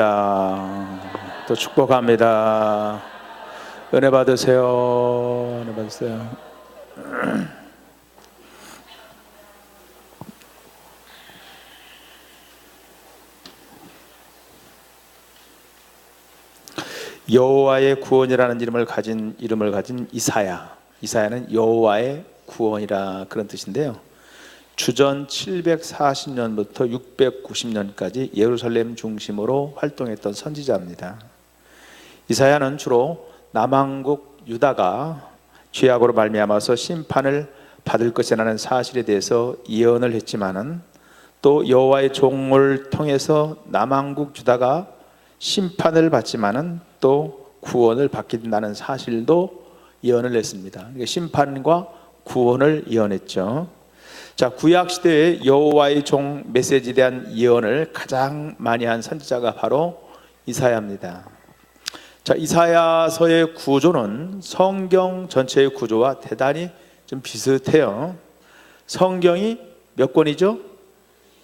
축복합니다. 또 축복합니다. 은혜 받으세요. 은혜 받으세요. 여호와의 구원이라는 이름을 가진 이사야. 이사야는 여호와의 구원이라 그런 뜻인데요. 주전 740년부터 690년까지 예루살렘 중심으로 활동했던 선지자입니다. 이사야는 주로 남왕국 유다가 죄악으로 말미암아서 심판을 받을 것이라는 사실에 대해서 예언을 했지만은 또 여호와의 종을 통해서 남왕국 유다가 심판을 받지만은 또 구원을 받게 된다는 사실도 예언을 했습니다. 그러니까 심판과 구원을 예언했죠. 자, 구약 시대의 여호와의 종 메시지에 대한 예언을 가장 많이 한 선지자가 바로 이사야입니다. 자, 이사야서의 구조는 성경 전체의 구조와 대단히 좀 비슷해요. 성경이 몇 권이죠?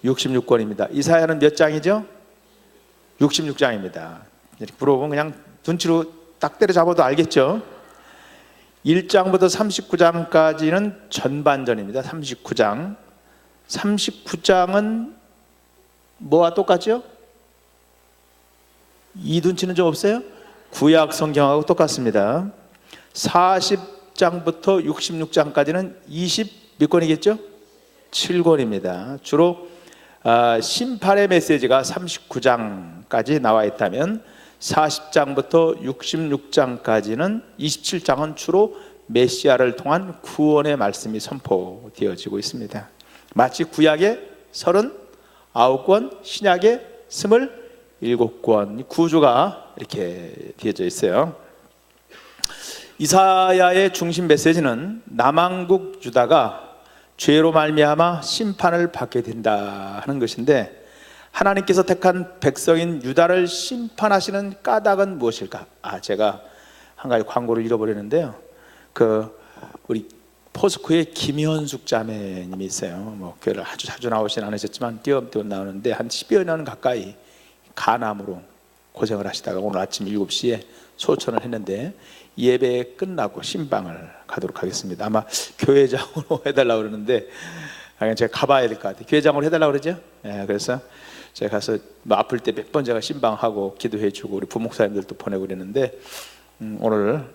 66권입니다. 이사야는 몇 장이죠? 66장입니다. 이렇게 물어보면 그냥 눈치로 딱 때려잡아도 알겠죠? 1장부터 39장까지는 전반전입니다. 39장. 39장은 뭐와 똑같죠? 이 눈치는 좀 없어요? 구약 성경하고 똑같습니다. 40장부터 66장까지는 20 몇 권이겠죠? 7권입니다. 주로 심판의 메시지가 39장까지 나와 있다면 40장부터 66장까지는 27장은 주로 메시아를 통한 구원의 말씀이 선포되어지고 있습니다. 마치 구약의 39권, 신약의 27권 구조가 이렇게 되어져 있어요. 이사야의 중심 메시지는 남왕국 유다가 죄로 말미암아 심판을 받게 된다 하는 것인데, 하나님께서 택한 백성인 유다를 심판하시는 까닭은 무엇일까? 제가 한 가지 광고를 잃어버렸는데요. 우리 포스코에 김현숙 자매님이 있어요. 뭐 교회를 아주 자주 나오시진 않으셨지만 띄엄띄엄 나오는데 한 10여 년 가까이 간암으로 고생을 하시다가 오늘 아침 7시에 소천을 했는데 예배 끝나고 신방을 가도록 하겠습니다. 아마 교회장으로 해달라고 그러는데 제가 가봐야 될 것 같아요. 교회장으로 해달라고 그러죠? 그래서 제가 가서 아플 때 몇 번 제가 신방하고 기도해주고 우리 부목사님들도 보내고 그랬는데 오늘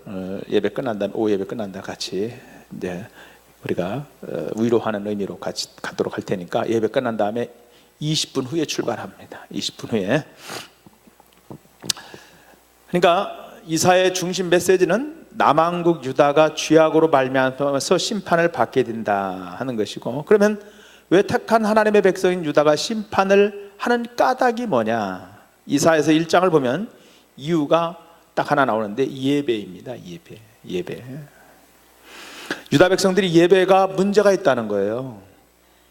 예배 끝난 다음에 오후 예배 끝난 다음에 같이 이제 우리가 위로하는 의미로 같이 가도록 할 테니까 예배 끝난 다음에 20분 후에 출발합니다. 20분 후에. 그러니까 이사야의 중심 메시지는 남왕국 유다가 죄악으로 말미암아서 심판을 받게 된다 하는 것이고, 그러면 왜 택한 하나님의 백성인 유다가 심판을 하는 까닭이 뭐냐? 이사야서 1장을 보면 이유가 딱 하나 나오는데 예배입니다. 예배. 유다 백성들이 예배가 문제가 있다는 거예요.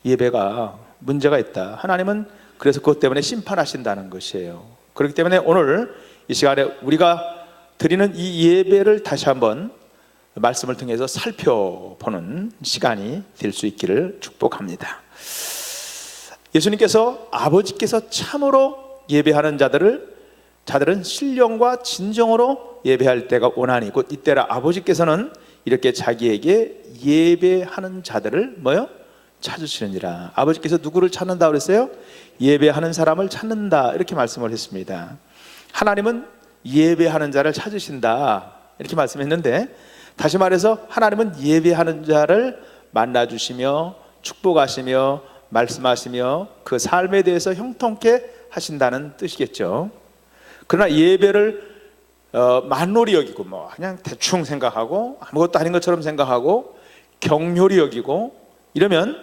예배가 문제가 있다. 하나님은 그래서 그것 때문에 심판하신다는 것이에요. 그렇기 때문에 오늘 이 시간에 우리가 드리는 이 예배를 다시 한번 말씀을 통해서 살펴보는 시간이 될 수 있기를 축복합니다. 예수님께서 아버지께서 참으로 예배하는 자들은 신령과 진정으로 예배할 때가 오나니 곧 이때라 아버지께서는 이렇게 자기에게 예배하는 자들을 찾으시느니라. 아버지께서 누구를 찾는다 그랬어요? 예배하는 사람을 찾는다 이렇게 말씀을 했습니다. 하나님은 예배하는 자를 찾으신다 이렇게 말씀했는데, 다시 말해서 하나님은 예배하는 자를 만나주시며 축복하시며 말씀하시며 그 삶에 대해서 형통케 하신다는 뜻이겠죠. 그러나 예배를 만홀히 여기고 그냥 대충 생각하고 아무것도 아닌 것처럼 생각하고 격렬히 여기고 이러면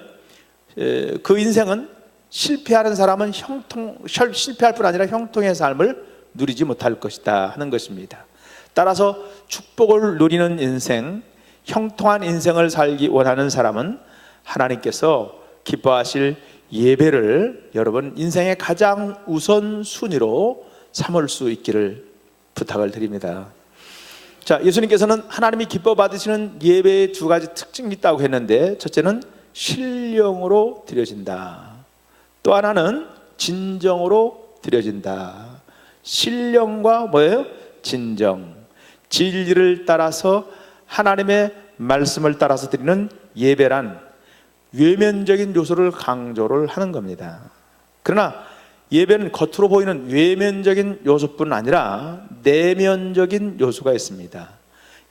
그 인생은 실패하는 사람은 실패할 뿐 아니라 형통의 삶을 누리지 못할 것이다 하는 것입니다. 따라서 축복을 누리는 인생, 형통한 인생을 살기 원하는 사람은 하나님께서 기뻐하실 예배를 여러분 인생의 가장 우선순위로 삼을 수 있기를 부탁을 드립니다. 자, 예수님께서는 하나님이 기뻐 받으시는 예배의 두 가지 특징이 있다고 했는데, 첫째는 신령으로 드려진다. 또 하나는 진정으로 드려진다. 신령과 뭐예요? 진정. 진리를 따라서 하나님의 말씀을 따라서 드리는 예배란 외면적인 요소를 강조를 하는 겁니다. 그러나 예배는 겉으로 보이는 외면적인 요소뿐 아니라 내면적인 요소가 있습니다.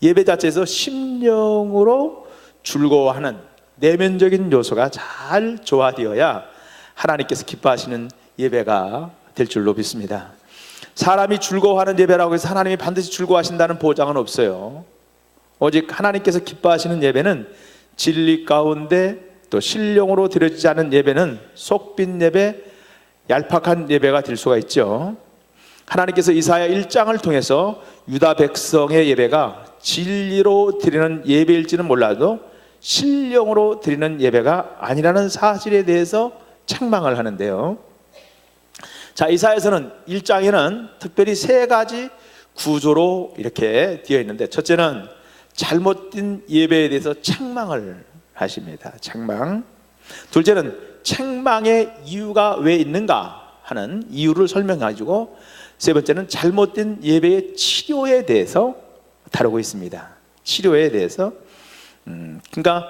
예배 자체에서 심령으로 즐거워하는 내면적인 요소가 잘 조화되어야 하나님께서 기뻐하시는 예배가 될 줄로 믿습니다. 사람이 즐거워하는 예배라고 해서 하나님이 반드시 즐거워하신다는 보장은 없어요. 오직 하나님께서 기뻐하시는 예배는 진리 가운데 또 신령으로 드려지지 않은 예배는 속빈 예배, 얄팍한 예배가 될 수가 있죠. 하나님께서 이사야 1장을 통해서 유다 백성의 예배가 진리로 드리는 예배일지는 몰라도 신령으로 드리는 예배가 아니라는 사실에 대해서 책망을 하는데요. 자, 이사야서는 1장에는 특별히 세 가지 구조로 이렇게 되어 있는데, 첫째는 잘못된 예배에 대해서 책망을 하십니다. 책망. 둘째는 책망의 이유가 왜 있는가 하는 이유를 설명해주고, 세 번째는 잘못된 예배의 치료에 대해서 다루고 있습니다. 치료에 대해서. 그러니까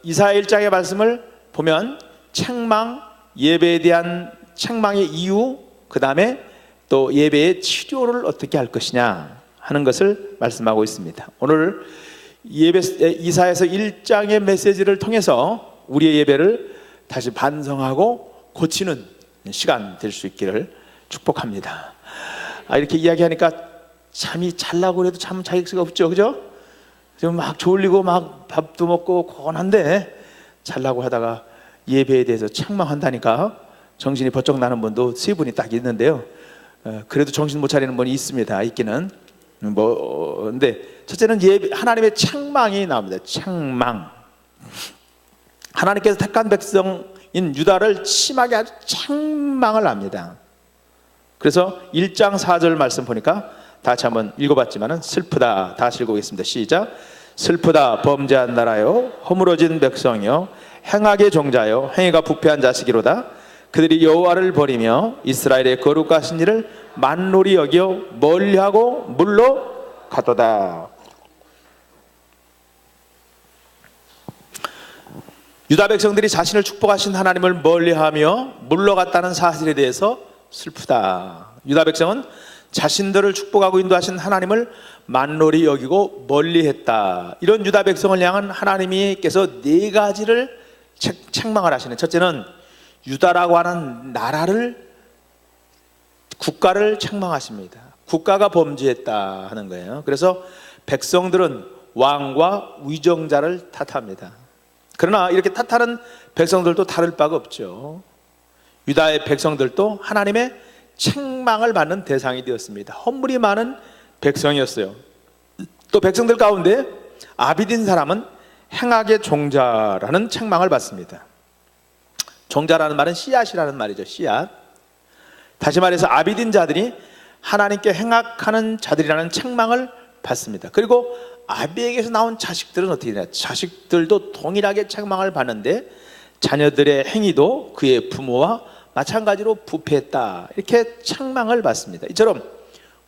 이사야 1장의 말씀을 보면 책망, 예배에 대한 책망의 이유, 그 다음에 또 예배의 치료를 어떻게 할 것이냐 하는 것을 말씀하고 있습니다. 오늘 이사야서 1장의 메시지를 통해서 우리의 예배를 다시 반성하고 고치는 시간 될 수 있기를 축복합니다. 이렇게 이야기하니까 잠이 잘라고 해도 참 자격수가 없죠, 그죠? 지금 막 졸리고 막 밥도 먹고 고단한데 잘라고 하다가 예배에 대해서 책망한다니까 정신이 번쩍 나는 분도 세 분이 딱 있는데요. 그래도 정신 못 차리는 분이 있습니다. 있기는. 근데 첫째는 예배, 하나님의 책망이 나옵니다. 책망. 하나님께서 택한 백성인 유다를 심하게 아주 책망을 합니다. 그래서 1장 4절 말씀 보니까 다 같이 한번 읽어봤지만은 슬프다. 다시 읽어보겠습니다. 시작. 슬프다 범죄한 나라요, 허물어진 백성이요, 행악의 종자요, 행위가 부패한 자식이로다. 그들이 여호와를 버리며 이스라엘의 거룩하신 일을 만놀히 여겨 멀리하고 물러 가도다. 유다 백성들이 자신을 축복하신 하나님을 멀리하며 물러갔다는 사실에 대해서 슬프다. 유다 백성은 자신들을 축복하고 인도하신 하나님을 만놀히 여기고 멀리했다. 이런 유다 백성을 향한 하나님께서 네 가지를 책망을 하시는, 첫째는 유다라고 하는 나라를, 국가를 책망하십니다. 국가가 범죄했다 하는 거예요. 그래서 백성들은 왕과 위정자를 탓합니다. 그러나 이렇게 탓하는 백성들도 다를 바가 없죠. 유다의 백성들도 하나님의 책망을 받는 대상이 되었습니다. 허물이 많은 백성이었어요. 또 백성들 가운데 아비딘 사람은 행악의 종자라는 책망을 받습니다. 종자라는 말은 씨앗이라는 말이죠. 씨앗. 다시 말해서 아비딘 자들이 하나님께 행악하는 자들이라는 책망을 받습니다. 그리고 아비에게서 나온 자식들은 어떻게 되냐? 자식들도 동일하게 책망을 받는데 자녀들의 행위도 그의 부모와 마찬가지로 부패했다, 이렇게 책망을 받습니다. 이처럼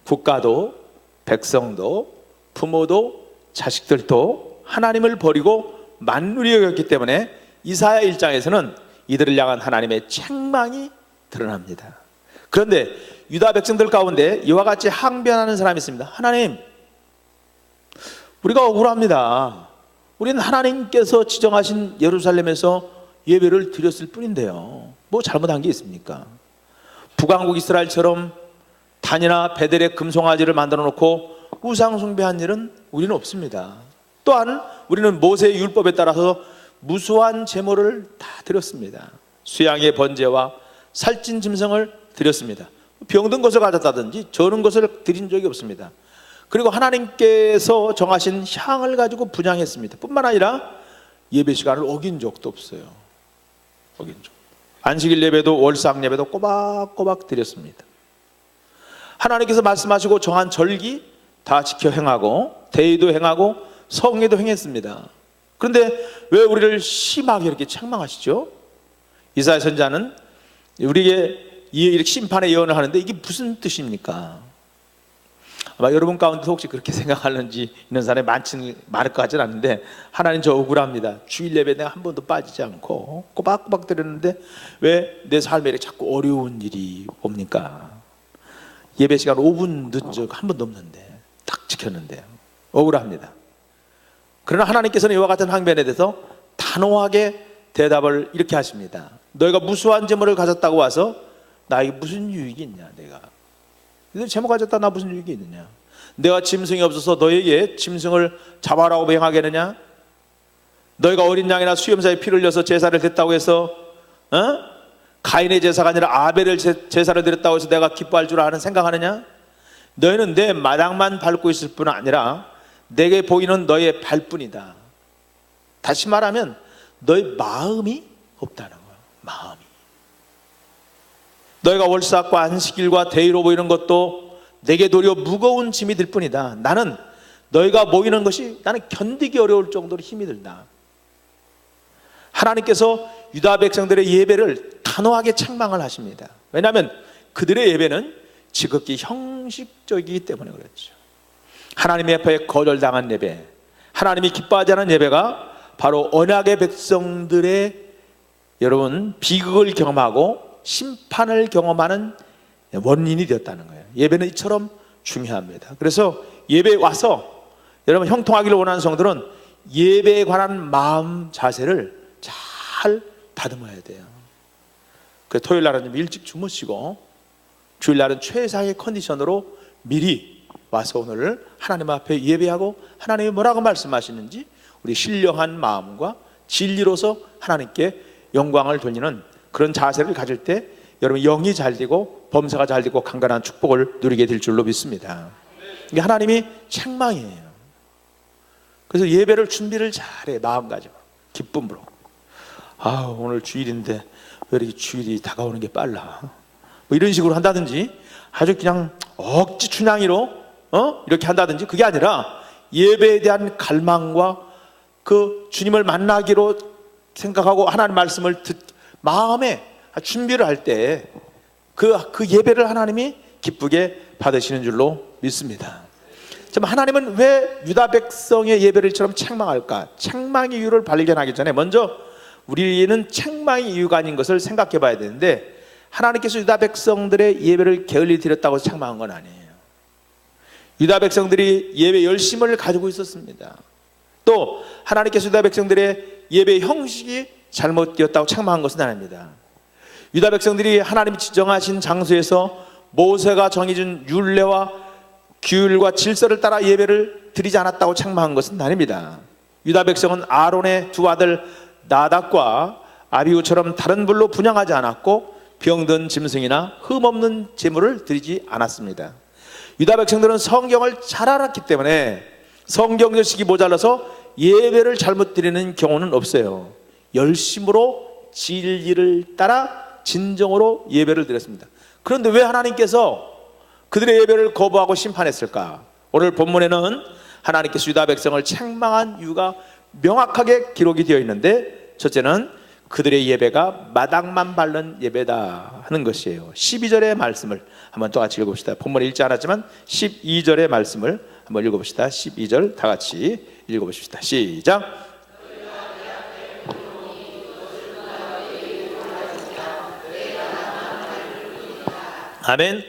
국가도 백성도 부모도 자식들도 하나님을 버리고 만누리 여겼기 때문에 이사야 1장에서는 이들을 향한 하나님의 책망이 드러납니다. 그런데 유다 백성들 가운데 이와 같이 항변하는 사람이 있습니다. 하나님, 우리가 억울합니다. 우리는 하나님께서 지정하신 예루살렘에서 예배를 드렸을 뿐인데요, 뭐 잘못한 게 있습니까? 북왕국 이스라엘처럼 단이나 베델의 금송아지를 만들어 놓고 우상 숭배한 일은 우리는 없습니다. 또한 우리는 모세의 율법에 따라서 무수한 제물을 다 드렸습니다. 수양의 번제와 살찐 짐승을 드렸습니다. 병든 것을 가졌다든지 저는 것을 드린 적이 없습니다. 그리고 하나님께서 정하신 향을 가지고 분향했습니다. 뿐만 아니라 예배 시간을 어긴 적도 없어요. 어긴 적. 안식일 예배도 월상 예배도 꼬박꼬박 드렸습니다. 하나님께서 말씀하시고 정한 절기 다 지켜 행하고 대의도 행하고 성례도 행했습니다. 그런데 왜 우리를 심하게 이렇게 책망하시죠? 이사야 선지자는 우리에게 이렇게 심판의 예언을 하는데 이게 무슨 뜻입니까? 아마 여러분 가운데 혹시 그렇게 생각하는지 있는 사람이 많을 것 같지는 않은데, 하나님 저 억울합니다. 주일 예배 내가 한 번도 빠지지 않고 꼬박꼬박 드렸는데 왜 내 삶에 이렇게 자꾸 어려운 일이 옵니까? 예배 시간 5분 늦죠. 한 번도 없는데 딱 지켰는데요. 억울합니다. 그러나 하나님께서는 이와 같은 항변에 대해서 단호하게 대답을 이렇게 하십니다. 너희가 무수한 재물을 가졌다고 와서 나에게 무슨 유익이 있냐? 내가 너희 재물 가졌다 나 무슨 유익이 있느냐? 내가 짐승이 없어서 너에게 짐승을 잡아라고 명하겠느냐? 너희가 어린 양이나 수염사에 피를 흘려서 제사를 드렸다고 해서 가인의 제사가 아니라 아벨의 제사를 드렸다고 해서 내가 기뻐할 줄 아는 생각하느냐? 너희는 내 마당만 밟고 있을 뿐 아니라 내게 보이는 너의 발뿐이다. 다시 말하면 너의 마음이 없다는 거야. 마음이. 너희가 월삭과 안식일과 대의로 보이는 것도 내게 도리어 무거운 짐이 될 뿐이다. 나는 너희가 모이는 것이 나는 견디기 어려울 정도로 힘이 들다. 하나님께서 유다 백성들의 예배를 단호하게 책망을 하십니다. 왜냐하면 그들의 예배는 지극히 형식적이기 때문에 그렇죠. 하나님의 앞에 거절당한 예배, 하나님이 기뻐하지 않은 예배가 바로 언약의 백성들의 여러분 비극을 경험하고 심판을 경험하는 원인이 되었다는 거예요. 예배는 이처럼 중요합니다. 그래서 예배에 와서 여러분 형통하기를 원하는 성들은 예배에 관한 마음 자세를 잘 다듬어야 돼요. 그 토요일 날은 좀 일찍 주무시고 주일 날은 최상의 컨디션으로 미리 와서 오늘 하나님 앞에 예배하고 하나님이 뭐라고 말씀하시는지 우리 신령한 마음과 진리로서 하나님께 영광을 돌리는 그런 자세를 가질 때 여러분 영이 잘 되고 범사가 잘 되고 강건한 축복을 누리게 될 줄로 믿습니다. 이게 하나님이 책망이에요. 그래서 예배를 준비를 잘해. 마음가짐 기쁨으로. 오늘 주일인데 왜 이렇게 주일이 다가오는 게 빨라, 뭐 이런 식으로 한다든지, 아주 그냥 억지 춘향이로 이렇게 한다든지, 그게 아니라 예배에 대한 갈망과 그 주님을 만나기로 생각하고 하나님 말씀을 마음에 준비를 할 때 그 예배를 하나님이 기쁘게 받으시는 줄로 믿습니다. 하나님은 왜 유다 백성의 예배를 이처럼 책망할까? 책망의 이유를 발견하기 전에 먼저 우리는 책망의 이유가 아닌 것을 생각해 봐야 되는데, 하나님께서 유다 백성들의 예배를 게을리 드렸다고 책망한 건 아니에요. 유다 백성들이 예배 열심을 가지고 있었습니다. 또 하나님께서 유다 백성들의 예배 형식이 잘못되었다고 책망한 것은 아닙니다. 유다 백성들이 하나님이 지정하신 장소에서 모세가 정해준 율례와 규율과 질서를 따라 예배를 드리지 않았다고 책망한 것은 아닙니다. 유다 백성은 아론의 두 아들 나답과 아비후처럼 다른 불로 분향하지 않았고 병든 짐승이나 흠없는 제물을 드리지 않았습니다. 유다 백성들은 성경을 잘 알았기 때문에 성경 지식이 모자라서 예배를 잘못 드리는 경우는 없어요. 열심으로 진리를 따라 진정으로 예배를 드렸습니다. 그런데 왜 하나님께서 그들의 예배를 거부하고 심판했을까? 오늘 본문에는 하나님께서 유다 백성을 책망한 이유가 명확하게 기록이 되어 있는데, 첫째는 그들의 예배가 마당만 밟는 예배다 하는 것이에요. 12절의 말씀을 한번 또 같이 읽어봅시다. 본문에 읽지 않았지만 12절의 말씀을 한번 읽어봅시다. 12절 다 같이 읽어보십시다. 시작. 아멘.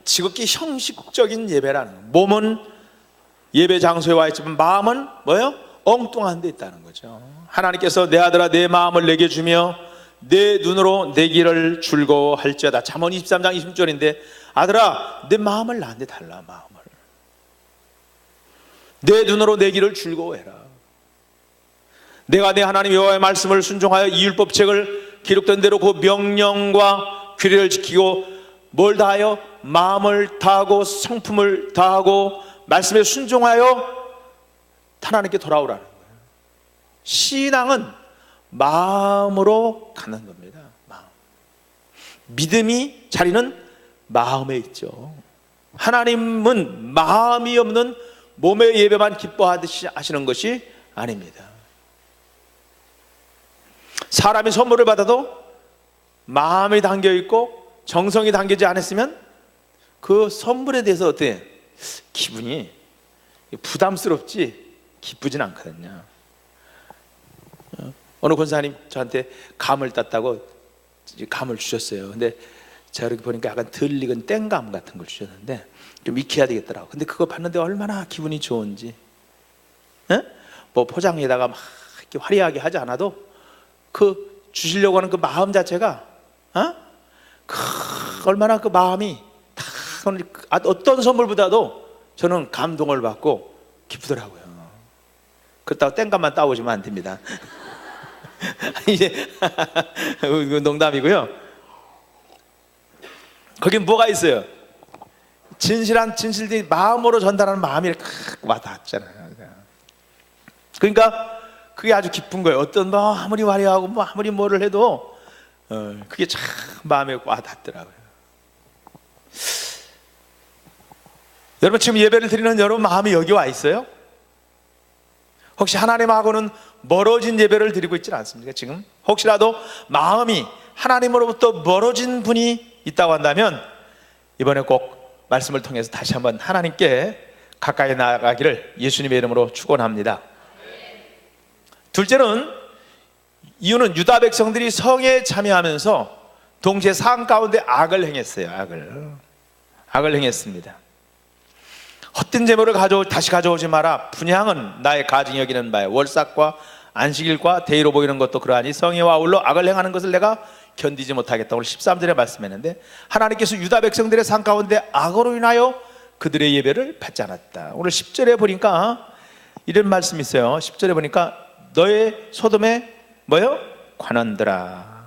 지극히 형식적인 예배라는, 몸은 예배 장소에 와 있지만 마음은 뭐예요? 엉뚱한 데 있다는 거죠. 하나님께서 내 아들아 내 마음을 내게 주며 내 눈으로 내 길을 즐거워할지어다. 잠언 23장 20절인데 아들아 내 마음을 나한테 달라. 마음을 내 눈으로 내 길을 즐거워해라. 내가 내 하나님 여호와의 말씀을 순종하여 이 율법책을 기록된 대로 그 명령과 규례를 지키고 뭘 다하여? 마음을 다하고 성품을 다하고 말씀에 순종하여 하나님께 돌아오라는 거예요. 신앙은 마음으로 가는 겁니다. 마음. 믿음이 자리는 마음에 있죠. 하나님은 마음이 없는 몸의 예배만 기뻐하듯이 하시는 것이 아닙니다. 사람이 선물을 받아도 마음이 담겨 있고 정성이 담기지 않았으면 그 선물에 대해서 어때? 기분이 부담스럽지 기쁘진 않거든요. 어느 권사님 저한테 감을 땄다고 감을 주셨어요. 근데 제가 이렇게 보니까 약간 덜 익은 땡감 같은 걸 주셨는데 좀 익혀야 되겠더라고. 근데 그거 봤는데 얼마나 기분이 좋은지. 에? 뭐 포장에다가 막 이렇게 화려하게 하지 않아도 그 주시려고 하는 그 마음 자체가 얼마나 그 마음이 다 어떤 선물보다도 저는 감동을 받고 기쁘더라고요. 그렇다고 땡감만 따오시면 안 됩니다. 이제 농담이고요. 거긴 뭐가 있어요? 진실한 진실들이 마음으로 전달하는 마음이 와닿잖아요. 그러니까 그게 아주 기쁜 거예요. 어떤 뭐 아무리 화려하고 뭐 아무리 뭐를 해도 그게 참 마음에 와닿더라고요. 여러분 지금 예배를 드리는 여러분 마음이 여기 와 있어요? 혹시 하나님하고는 멀어진 예배를 드리고 있지는 않습니까? 지금 혹시라도 마음이 하나님으로부터 멀어진 분이 있다고 한다면 이번에 꼭 말씀을 통해서 다시 한번 하나님께 가까이 나아가기를 예수님의 이름으로 축원합니다. 둘째는 이유는 유다 백성들이 성에 참여하면서 동시에 삶 가운데 악을 행했어요. 악을 행했습니다. 헛된 재물을 다시 가져오지 마라. 분향은 나의 가증히 여기는 바에 월삭과 안식일과 대의로 보이는 것도 그러하니 성회와 아울러 악을 행하는 것을 내가 견디지 못하겠다. 오늘 13절에 말씀했는데 하나님께서 유다 백성들의 삶 가운데 악으로 인하여 그들의 예배를 받지 않았다. 오늘 10절에 보니까 이런 말씀이 있어요. 10절에 보니까 너의 소돔의 뭐요? 관원들아.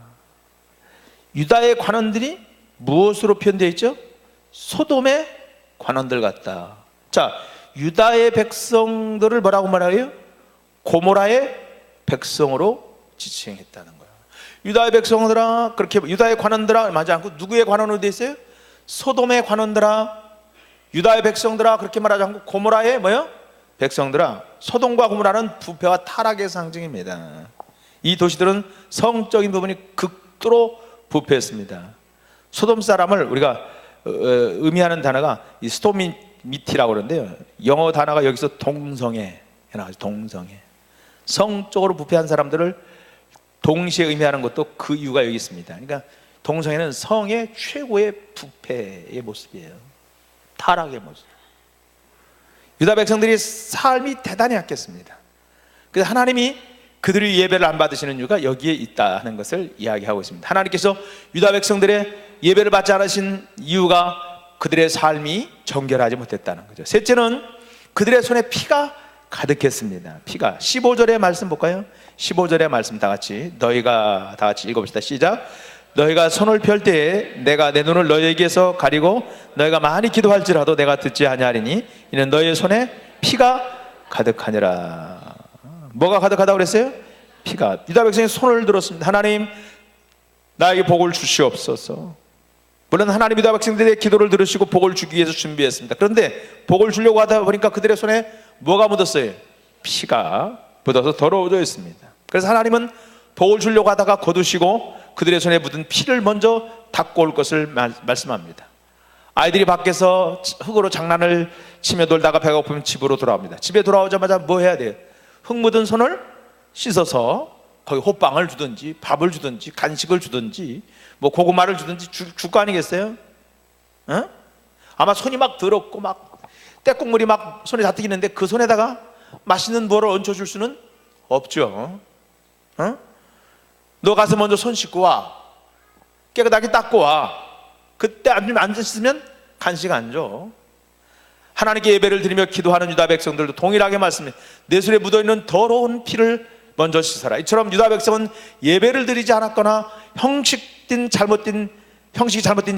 유다의 관원들이 무엇으로 표현되어 있죠? 소돔의 관원들 같다. 자, 유다의 백성들을 뭐라고 말해요? 고모라의 백성으로 지칭했다는 거예요. 유다의 백성들아, 그렇게 유다의 관원들아 맞지 않고 누구의 관원으로 되어 있어요? 소돔의 관원들아, 유다의 백성들아 그렇게 말하지 않고 고모라의 뭐요? 백성들아. 소돔과 고모라는 부패와 타락의 상징입니다. 이 도시들은 성적인 부분이 극도로 부패했습니다. 소돔 사람을 우리가 의미하는 단어가 이 스토미티라고 그러는데요. 영어 단어가 여기서 동성애, 동성애. 성적으로 부패한 사람들을 동시에 의미하는 것도 그 이유가 여기 있습니다. 그러니까 동성애는 성의 최고의 부패의 모습이에요. 타락의 모습. 유다 백성들이 삶이 대단히 약했습니다. 그래서 하나님이 그들이 예배를 안 받으시는 이유가 여기에 있다는 것을 이야기하고 있습니다. 하나님께서 유다 백성들의 예배를 받지 않으신 이유가 그들의 삶이 정결하지 못했다는 거죠. 셋째는 그들의 손에 피가 가득했습니다. 피가. 15절의 말씀 볼까요? 15절의 말씀 다 같이 읽어봅시다. 시작. 너희가 손을 펼 때에 내가 내 눈을 너희에게서 가리고 너희가 많이 기도할지라도 내가 듣지 아니하리니 이는 너희의 손에 피가 가득하니라. 뭐가 가득하다고 그랬어요? 피가. 유다 백성이 손을 들었습니다. 하나님 나에게 복을 주시옵소서. 물론 하나님 유다 백성들의 기도를 들으시고 복을 주기 위해서 준비했습니다. 그런데 복을 주려고 하다 보니까 그들의 손에 뭐가 묻었어요? 피가 묻어서 더러워져 있습니다. 그래서 하나님은 복을 주려고 하다가 거두시고 그들의 손에 묻은 피를 먼저 닦고 올 것을 말씀합니다. 아이들이 밖에서 흙으로 장난을 치며 놀다가 배가 고프면 집으로 돌아옵니다. 집에 돌아오자마자 뭐 해야 돼요? 흙 묻은 손을 씻어서 거기 호빵을 주든지 밥을 주든지 간식을 주든지 뭐 고구마를 주든지 줄 거 아니겠어요? 어? 아마 손이 막 더럽고 막 때국물이 막 손에 다투기는데 그 손에다가 맛있는 뭐를 얹혀줄 수는 없죠. 어? 너 가서 먼저 손 씻고 와. 깨끗하게 닦고 와. 그때 안 씻으면 간식 안 줘. 하나님께 예배를 드리며 기도하는 유다 백성들도 동일하게 말씀해. 내 손에 묻어있는 더러운 피를 먼저 씻어라. 이처럼 유다 백성은 예배를 드리지 않았거나 형식이 잘못된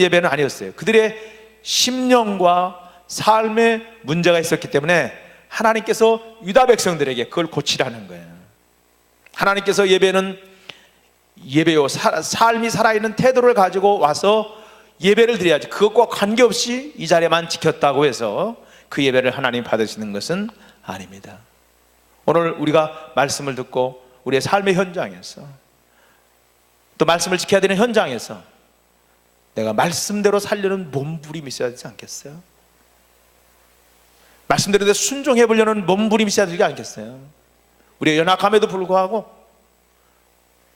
예배는 아니었어요. 그들의 심령과 삶에 문제가 있었기 때문에 하나님께서 유다 백성들에게 그걸 고치라는 거예요. 하나님께서 예배요 삶이 살아있는 태도를 가지고 와서 예배를 드려야지. 그것과 관계없이 이 자리에만 지켰다고 해서 그 예배를 하나님 받으시는 것은 아닙니다. 오늘 우리가 말씀을 듣고 우리의 삶의 현장에서 또 말씀을 지켜야 되는 현장에서 내가 말씀대로 살려는 몸부림이 있어야 되지 않겠어요? 말씀대로 순종해 보려는 몸부림이 있어야 되지 않겠어요? 우리의 연약함에도 불구하고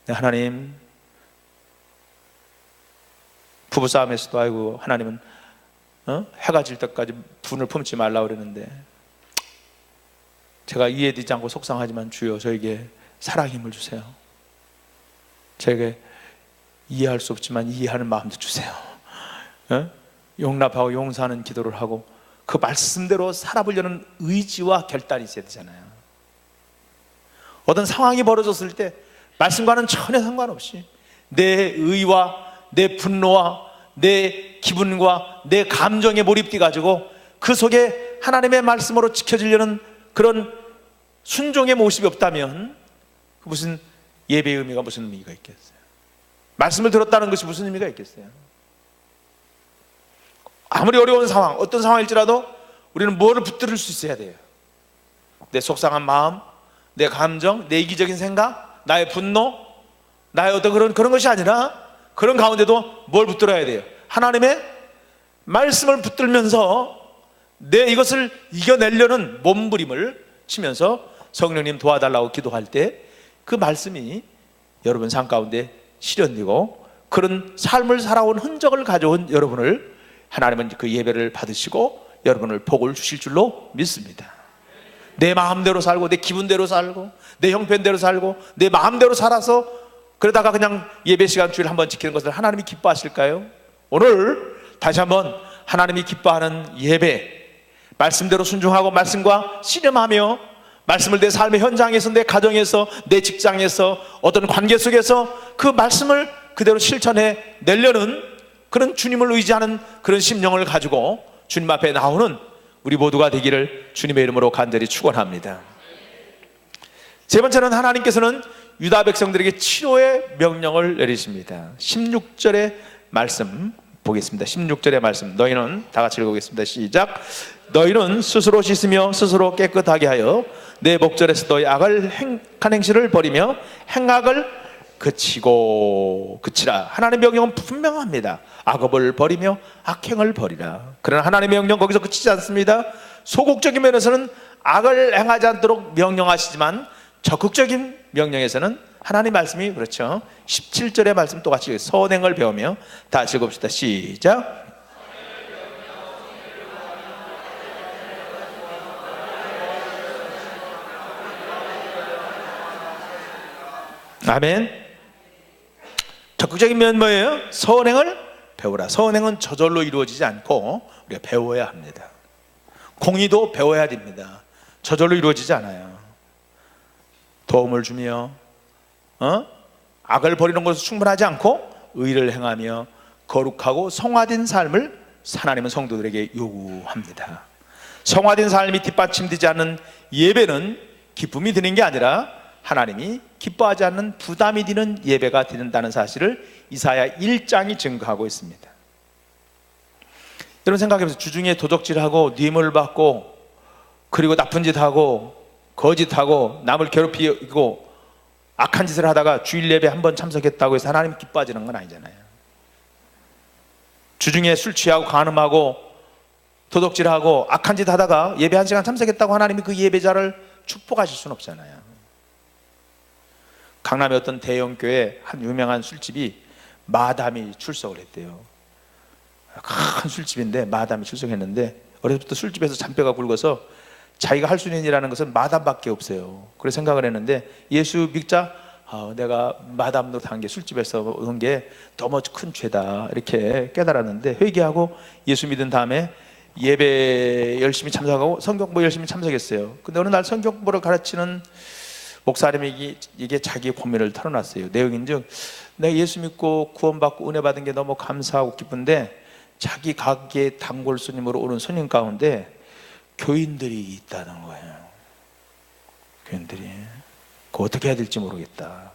하나님, 부부싸움에서도 아이고 하나님은 해가 질 때까지 분을 품지 말라고 그러는데 제가 이해되지 않고 속상하지만 주여 저에게 사랑의 힘을 주세요. 저에게 이해할 수 없지만 이해하는 마음도 주세요. 용납하고 용서하는 기도를 하고 그 말씀대로 살아보려는 의지와 결단이 있어야 되잖아요. 어떤 상황이 벌어졌을 때 말씀과는 전혀 상관없이 내 의와 내 분노와 내 기분과 내 감정에 몰입돼 가지고 그 속에 하나님의 말씀으로 지켜지려는 그런 순종의 모습이 없다면 무슨 예배의 의미가 무슨 의미가 있겠어요? 말씀을 들었다는 것이 무슨 의미가 있겠어요? 아무리 어려운 상황, 어떤 상황일지라도 우리는 뭐를 붙들을 수 있어야 돼요? 내 속상한 마음, 내 감정, 내 이기적인 생각, 나의 분노, 나의 어떤 그런 것이 아니라 그런 가운데도 뭘 붙들어야 돼요? 하나님의 말씀을 붙들면서 내 이것을 이겨내려는 몸부림을 치면서 성령님 도와달라고 기도할 때 그 말씀이 여러분 삶 가운데 실현되고 그런 삶을 살아온 흔적을 가져온 여러분을 하나님은 그 예배를 받으시고 여러분을 복을 주실 줄로 믿습니다. 내 마음대로 살고 내 기분대로 살고 내 형편대로 살고 내 마음대로 살아서 그러다가 그냥 예배 시간 주일 한번 지키는 것을 하나님이 기뻐하실까요? 오늘 다시 한번 하나님이 기뻐하는 예배, 말씀대로 순종하고 말씀과 씨름하며 말씀을 내 삶의 현장에서, 내 가정에서, 내 직장에서, 어떤 관계 속에서 그 말씀을 그대로 실천해 내려는 그런 주님을 의지하는 그런 심령을 가지고 주님 앞에 나오는 우리 모두가 되기를 주님의 이름으로 간절히 축원합니다. 세 번째는 하나님께서는 유다 백성들에게 치료의 명령을 내리십니다. 16절의 말씀 보겠습니다. 16절의 말씀, 너희는 다 같이 읽어보겠습니다. 시작. 너희는 스스로 씻으며 스스로 깨끗하게 하여 내 목전에서 너희 악을 행한 행실을 버리며 행악을 그치라. 하나님의 명령은 분명합니다. 악업을 버리며 악행을 버리라. 그러나 하나님의 명령 거기서 그치지 않습니다. 소극적인 면에서는 악을 행하지 않도록 명령하시지만 적극적인 명령에서는 하나님 말씀이 그렇죠. 17절의 말씀 똑같이 선행을 배우며 다 같이 읽읍시다. 시작. 아멘. 적극적인 면 뭐예요? 선행을 배우라. 선행은 저절로 이루어지지 않고 우리가 배워야 합니다. 공의도 배워야 됩니다. 저절로 이루어지지 않아요. 도움을 주며 악을 버리는 것은 충분하지 않고 의를 행하며 거룩하고 성화된 삶을 하나님은 성도들에게 요구합니다. 성화된 삶이 뒷받침되지 않는 예배는 기쁨이 드는 게 아니라 하나님이 기뻐하지 않는 부담이 되는 예배가 된다는 사실을 이사야 1장이 증거하고 있습니다. 여러분 생각해보세요. 주중에 도적질하고 뇌물 받고 그리고 나쁜 짓 하고 거짓하고 남을 괴롭히고 악한 짓을 하다가 주일 예배 한 번 참석했다고 해서 하나님 기뻐하지는 건 아니잖아요. 주중에 술 취하고 간음하고 도둑질하고 악한 짓 하다가 예배 1시간 참석했다고 하나님이 그 예배자를 축복하실 수는 없잖아요. 강남의 어떤 대형교회 한 유명한 술집이 마담이 출석을 했대요. 큰 술집인데 마담이 출석했는데 어려서부터 술집에서 잔뼈가 굵어서 자기가 할 수 있는 일이라는 것은 마담밖에 없어요. 그래서 생각을 했는데 예수 믿자, 내가 마담도 한 게 술집에서 오는 게 너무 큰 죄다 이렇게 깨달았는데 회개하고 예수 믿은 다음에 예배 열심히 참석하고 성경보 열심히 참석했어요. 근데 어느 날 성경보를 가르치는 목사님이 이게 자기 고민을 털어놨어요. 내용인즉 내가 예수 믿고 구원받고 은혜 받은 게 너무 감사하고 기쁜데 자기 가게 단골 손님으로 오는 손님 가운데 교인들이 있다는 거예요. 교인들이 그거 어떻게 해야 될지 모르겠다.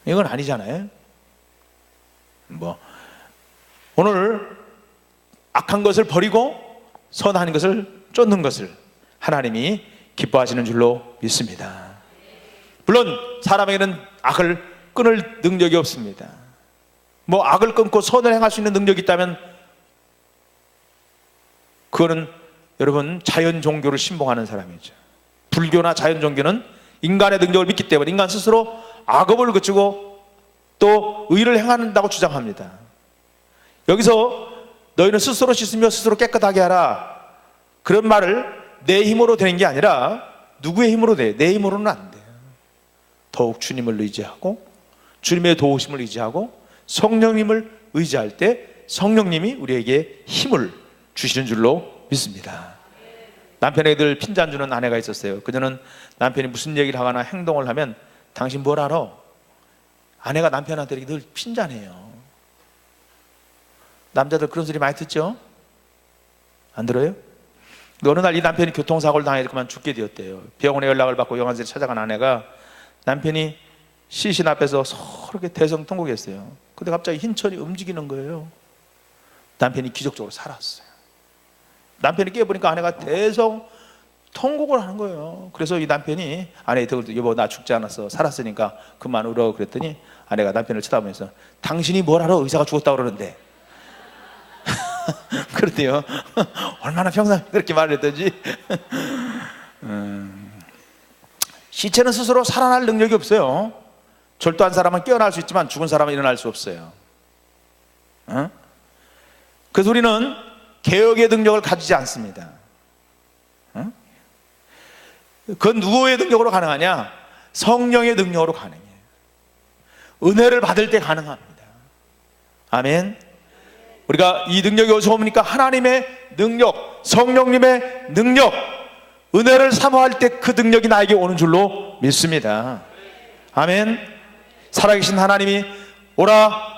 이건 아니잖아요. 오늘 악한 것을 버리고 선한 것을 쫓는 것을 하나님이 기뻐하시는 줄로 믿습니다. 물론 사람에게는 악을 끊을 능력이 없습니다. 뭐 악을 끊고 선을 행할 수 있는 능력이 있다면 그거는 여러분 자연 종교를 신봉하는 사람이죠. 불교나 자연 종교는 인간의 능력을 믿기 때문에 인간 스스로 악업을 그치고 또 의를 행한다고 주장합니다. 여기서 너희는 스스로 씻으며 스스로 깨끗하게 하라, 그런 말을 내 힘으로 되는 게 아니라 누구의 힘으로 돼? 내 힘으로는 안 돼요. 더욱 주님을 의지하고 주님의 도우심을 의지하고 성령님을 의지할 때 성령님이 우리에게 힘을 주시는 줄로 믿습니다. 남편에게 핀잔 주는 아내가 있었어요. 그녀는 남편이 무슨 얘기를 하거나 행동을 하면 당신 뭘 알아? 아내가 남편한테 늘 핀잔해요. 남자들 그런 소리 많이 듣죠? 안 들어요? 근데 어느 날 이 남편이 교통사고를 당해서 그만 죽게 되었대요. 병원에 연락을 받고 영안실에 찾아간 아내가 남편이 시신 앞에서 서럽게 대성통곡했어요. 근데 갑자기 흰천이 움직이는 거예요. 남편이 기적적으로 살았어요. 남편이 깨보니까 아내가 대성통곡을 하는 거예요. 그래서 이 남편이 아내한테 여보 나 죽지 않았어, 살았으니까 그만 울어 그랬더니 아내가 남편을 쳐다보면서 당신이 뭘 알아? 의사가 죽었다고 그러는데. 그렇대요. 얼마나 평생 그렇게 말했던지. 시체는 스스로 살아날 능력이 없어요. 절도한 사람은 깨어날 수 있지만 죽은 사람은 일어날 수 없어요. 그래서 우리는 개혁의 능력을 가지지 않습니다. 그건 누구의 능력으로 가능하냐? 성령의 능력으로 가능해요. 은혜를 받을 때 가능합니다. 아멘. 우리가 이 능력이 어디서 옵니까? 하나님의 능력, 성령님의 능력, 은혜를 사모할 때 그 능력이 나에게 오는 줄로 믿습니다. 아멘. 살아계신 하나님이 오라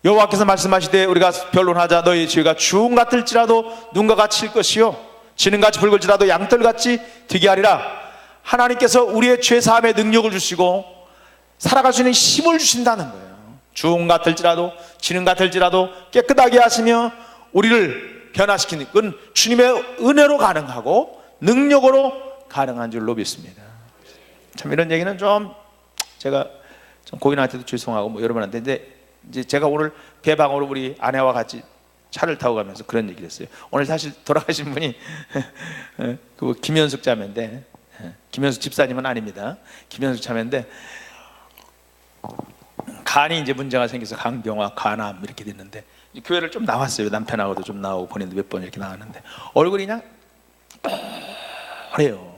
여호와께서 말씀하시되 우리가 변론하자. 너희 죄가 주홍 같을지라도 눈과 같이 일 것이요 지능같이 붉을지라도 양털같이 되게 하리라. 하나님께서 우리의 죄사함의 능력을 주시고 살아갈 수 있는 힘을 주신다는 거예요. 주홍 같을지라도 지능 같을지라도 깨끗하게 하시며 우리를 변화시키는 건 주님의 은혜로 가능하고 능력으로 가능한 줄로 믿습니다. 참 이런 얘기는 좀 제가 좀 고인한테도 죄송하고 뭐 여러분한테, 근데 이제 제가 오늘 배방으로 우리 아내와 같이 차를 타고 가면서 그런 얘기를 했어요. 오늘 사실 돌아가신 분이 그 김현숙 자매인데, 김현숙 집사님은 아닙니다. 김현숙 자매인데 간이 이제 문제가 생겨서 간경화, 간암 이렇게 됐는데 교회를 좀 나왔어요. 남편하고도 좀 나오고 본인도 몇 번 이렇게 나왔는데 얼굴이 그냥 그래요.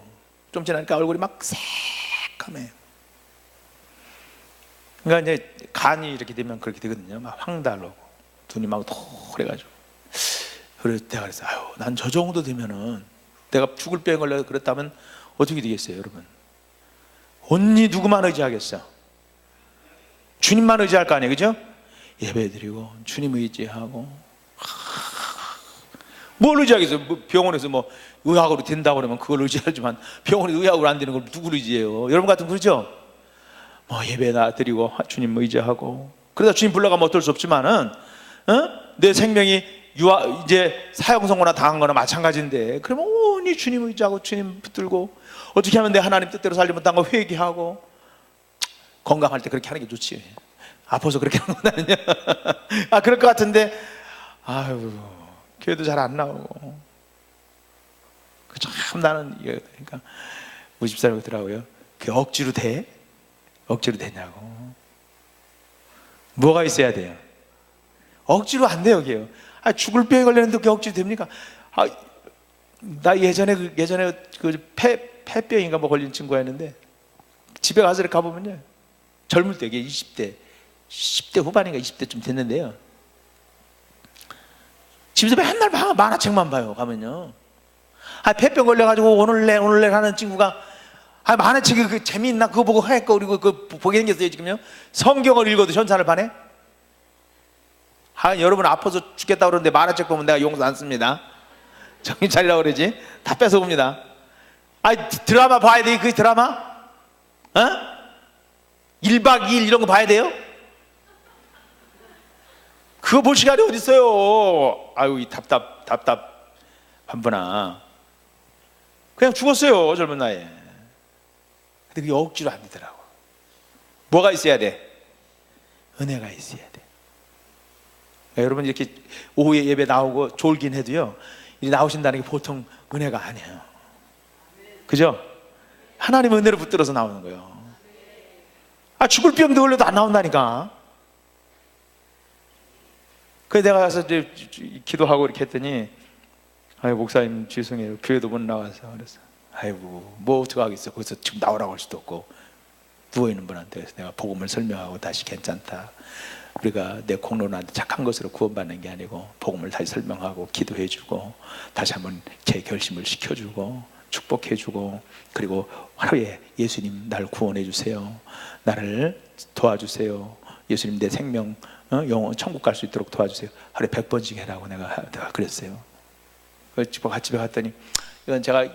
좀 지나니까 얼굴이 막 새까매요. 그러니까 이제 간이 이렇게 되면 그렇게 되거든요. 막 황달하고 눈이 막 그래가지고 그래서 내가 그랬어요. 아유, 난 저 정도 되면은 내가 죽을 병에 걸려 그랬다면 어떻게 되겠어요, 여러분? 언니 누구만 의지하겠어? 주님만 의지할 거 아니에요, 그죠? 예배드리고 주님 의지하고 뭘 의지하겠어요? 뭐 병원에서 뭐 의학으로 된다고 그러면 그걸 의지하지만 병원에 의학으로 안 되는 걸 누구를 의지해요? 여러분 같은 그러죠? 뭐 예배나 드리고 주님 의지하고 그러다 주님 불러가면 어쩔 수 없지만은 내 생명이 이제 사형선고나 당한 거나 마찬가지인데 그러면 온히 주님 의지하고 주님 붙들고 어떻게 하면 내 하나님 뜻대로 살지 못한 거 회개하고 건강할 때 그렇게 하는 게 좋지. 아파서 그렇게 하는 건 아니냐. 아 그럴 것 같은데 아유 교회도 잘 안 나오고 참 나는 이게 그러니까 무집사라고 하더라고요. 그게 억지로 돼? 억지로 되냐고. 뭐가 있어야 돼요? 억지로 안 돼요, 여기요. 아, 죽을 병에 걸렸는데 그게 억지로 됩니까? 아, 나 예전에 그 폐병인가 뭐 걸린 친구가 있는데 집에 가서 이렇게 가보면요. 젊을 때, 이게 10대 후반인가 20대쯤 됐는데요. 집에서 맨날 만화책만 봐요, 가면요. 아, 폐병 걸려가지고 오늘 내 하는 친구가 아, 만화책이 그 재미있나? 그거 보고 할까? 그리고 그거 보게 생겼어요, 지금요. 성경을 읽어도 현산을 반해? 아, 여러분 아파서 죽겠다고 그러는데 만화책 보면 내가 용서 안 씁니다. 정신 차리라고 그러지? 다 뺏어봅니다. 아, 드라마 봐야 돼, 그 드라마? 어? 1박 2일 이런 거 봐야 돼요? 그거 볼 시간이 어디 있어요? 아유, 이 답답한 분아. 그냥 죽었어요, 젊은 나이에. 근데 그게 억지로 안 되더라고. 뭐가 있어야 돼? 은혜가 있어야 돼. 여러분 이렇게 오후에 예배 나오고 졸긴 해도요, 이 나오신다는 게 보통 은혜가 아니에요. 그죠? 하나님의 은혜로 붙들어서 나오는 거예요. 죽을 병도 걸려도 안 나온다니까. 그래서 내가 가서 이제 기도하고 이렇게 했더니, 목사님 죄송해요, 교회도 못 나와서. 그래서 아이고 뭐 어떡하겠어, 거기서 지금 나오라고 할 수도 없고. 누워있는 분한테 그래서 내가 복음을 설명하고 다시 괜찮다, 우리가 내 공로나한테 착한 것으로 구원받는 게 아니고 복음을 다시 설명하고 기도해주고 다시 한번 재결심을 시켜주고 축복해주고, 그리고 하루에 예수님 날 구원해주세요, 나를 도와주세요, 예수님 내 생명 영원 천국 갈 수 있도록 도와주세요, 하루에 100번씩 해라고 내가 그랬어요. 집에 갔더니, 이건 제가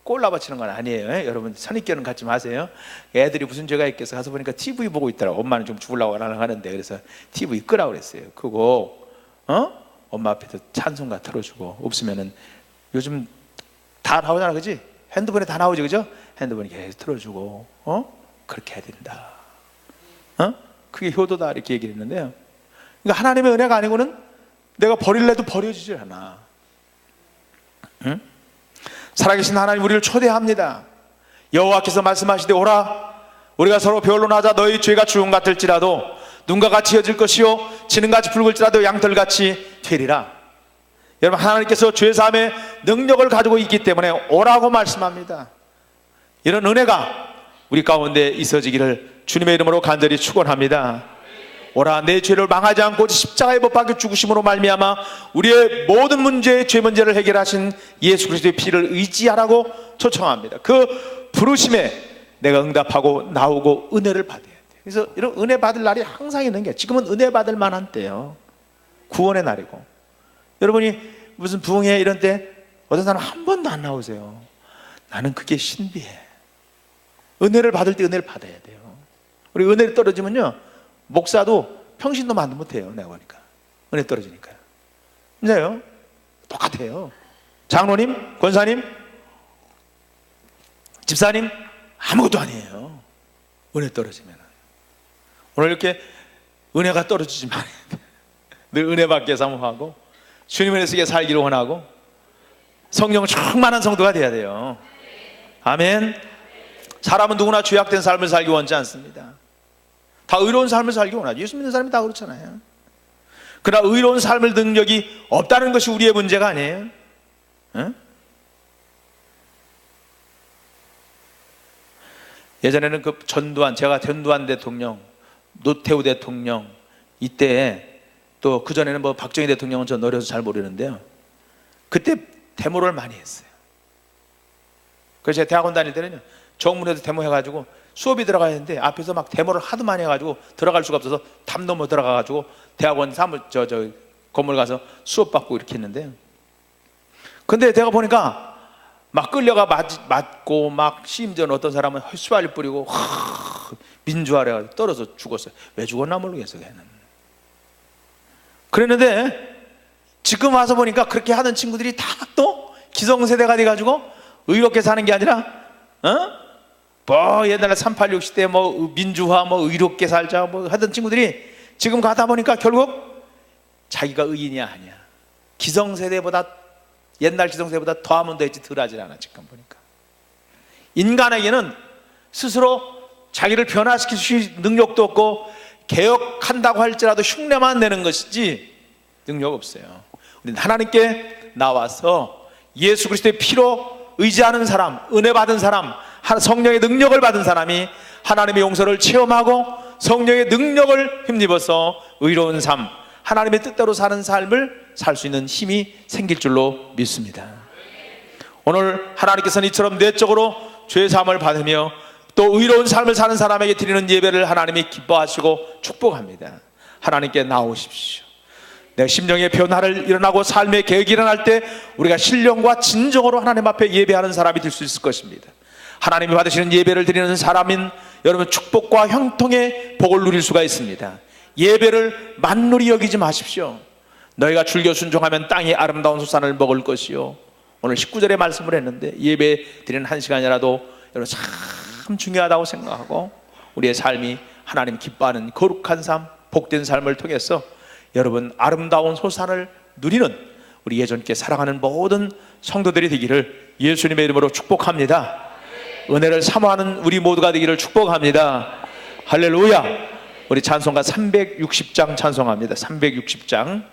꼴라 바치는 건 아니에요. 여러분 선입견은 갖지 마세요. 애들이 무슨 죄가 있겠어. 가서 보니까 TV 보고 있더라고. 엄마는 좀 죽으려고 하는데, 그래서 TV 끄라고 그랬어요. 그거 엄마 앞에서 찬송가 틀어주고, 없으면은 요즘 다 나오잖아, 그지? 핸드폰에 다 나오지, 그죠? 핸드폰에 계속 틀어주고, 그렇게 해야 된다. 그게 효도다, 이렇게 얘기를 했는데요. 그러니까 하나님의 은혜가 아니고는 내가 버릴래도 버려지질 않아. 응? 살아계신 하나님 우리를 초대합니다. 여호와께서 말씀하시되 오라, 우리가 서로 변론하자. 너희 죄가 주홍 같을지라도 눈과 같이 헤어질 것이요 지능같이 붉을지라도 양털같이 되리라. 여러분, 하나님께서 죄사함의 능력을 가지고 있기 때문에 오라고 말씀합니다. 이런 은혜가 우리 가운데 있어지기를 주님의 이름으로 간절히 축원합니다. 오라, 내 죄를 망하지 않고 십자가에 못 박혀 죽으심으로 말미암아 우리의 모든 문제의 죄 문제를 해결하신 예수 그리스도의 피를 의지하라고 초청합니다. 그 부르심에 내가 응답하고 나오고 은혜를 받아야 돼요. 그래서 이런 은혜 받을 날이 항상 있는 게, 지금은 은혜 받을 만한 때예요. 구원의 날이고. 여러분이 무슨 부흥회 이런 때 어떤 사람 한 번도 안 나오세요. 나는 그게 신비해. 은혜를 받을 때 은혜를 받아야 돼요. 우리 은혜를 떨어지면요, 목사도 평신도 만도 못해요. 내가 보니까 은혜 떨어지니까요. 진짜요? 똑같아요. 장로님, 권사님, 집사님 아무것도 아니에요. 은혜 떨어지면. 오늘 이렇게 은혜가 떨어지지 말아야 돼. 늘 은혜 받게 사모하고 주님 은혜 속에 살기를 원하고 성령 충만한 성도가 돼야 돼요. 아멘. 사람은 누구나 죄악된 삶을 살기 원치 않습니다. 다 의로운 삶을 살기 원하죠. 예수 믿는 사람이 다 그렇잖아요. 그러나 의로운 삶을 능력이 없다는 것이 우리의 문제가 아니에요. 응? 예전에는 그 제가 전두환 대통령, 노태우 대통령 이때, 또 그전에는 뭐 박정희 대통령은 전 어려서 잘 모르는데요, 그때 데모를 많이 했어요. 그래서 제가 대학원 다닐 때는요, 정문에서 데모해가지고 수업이 들어가야 했는데 앞에서 막 데모를 하도 많이 해가지고 들어갈 수가 없어서 담 넘어 들어가가지고 대학원 건물 가서 수업 받고 이렇게 했는데요. 근데 내가 보니까 막 끌려가 맞고, 막 심지어는 어떤 사람은 휘발유 뿌리고 민주화래 떨어져 죽었어요. 왜 죽었나 모르겠어요, 걔는. 그랬는데 지금 와서 보니까 그렇게 하던 친구들이 다 또 기성세대가 돼가지고 의롭게 사는 게 아니라 뭐 옛날에 38, 60대 뭐 민주화, 뭐 의롭게 살자 뭐 하던 친구들이 지금 가다 보니까 결국 자기가 의인이야 아니야, 기성세대보다, 옛날 기성세대보다 더하면 더했지 덜 하질 않아. 지금 보니까 인간에게는 스스로 자기를 변화시킬 수 있는 능력도 없고, 개혁한다고 할지라도 흉내만 내는 것이지 능력 없어요. 우리는 하나님께 나와서 예수 그리스도의 피로 의지하는 사람, 은혜 받은 사람, 성령의 능력을 받은 사람이 하나님의 용서를 체험하고 성령의 능력을 힘입어서 의로운 삶, 하나님의 뜻대로 사는 삶을 살 수 있는 힘이 생길 줄로 믿습니다. 오늘 하나님께서는 이처럼 내적으로 죄사함을 받으며 또 의로운 삶을 사는 사람에게 드리는 예배를 하나님이 기뻐하시고 축복합니다. 하나님께 나오십시오. 내 심령의 변화를 일어나고 삶의 계획이 일어날 때 우리가 신령과 진정으로 하나님 앞에 예배하는 사람이 될 수 있을 것입니다. 하나님이 받으시는 예배를 드리는 사람인 여러분, 축복과 형통의 복을 누릴 수가 있습니다. 예배를 만놀이 여기지 마십시오. 너희가 즐겨 순종하면 땅의 아름다운 소산을 먹을 것이요. 오늘 19절에 말씀을 했는데, 예배 드리는 한 시간이라도 여러분 참 중요하다고 생각하고 우리의 삶이 하나님 기뻐하는 거룩한 삶, 복된 삶을 통해서 여러분 아름다운 소산을 누리는 우리 예전께 사랑하는 모든 성도들이 되기를 예수님의 이름으로 축복합니다. 은혜를 사모하는 우리 모두가 되기를 축복합니다. 할렐루야. 우리 찬송가 360장 찬송합니다. 360장